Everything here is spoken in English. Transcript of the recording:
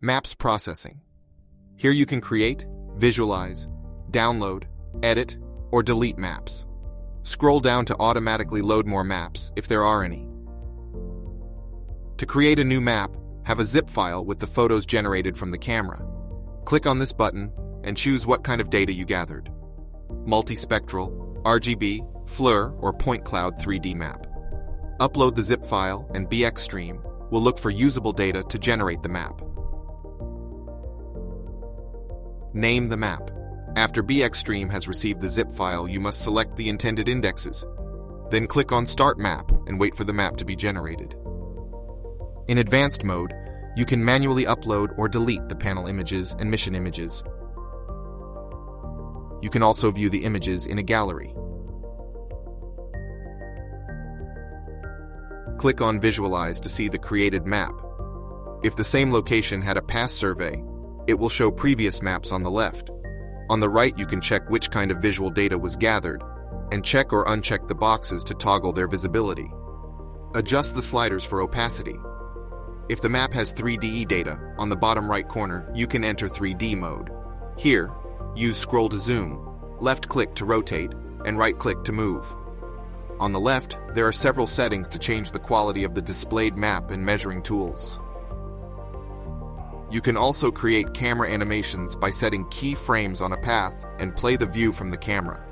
Maps processing. Here you can create, visualize, download, edit, or delete maps. Scroll down to automatically load more maps if there are any. To create a new map, have a zip file with the photos generated from the camera. Click on this button and choose what kind of data you gathered. Multispectral, RGB, FLIR, or point cloud 3D map. Upload the zip file and BexStream will look for usable data to generate the map. Name the map. After BexStream has received the zip file, you must select the intended indexes. Then click on Start Map and wait for the map to be generated. In advanced mode, you can manually upload or delete the panel images and mission images. You can also view the images in a gallery. Click on Visualize to see the created map. If the same location had a past survey, it will show previous maps on the left. On the right, you can check which kind of visual data was gathered, and check or uncheck the boxes to toggle their visibility. Adjust the sliders for opacity. If the map has 3D data, on the bottom right corner, you can enter 3D mode. Here, use scroll to zoom, left-click to rotate, and right-click to move. On the left, there are several settings to change the quality of the displayed map and measuring tools. You can also create camera animations by setting keyframes on a path and play the view from the camera.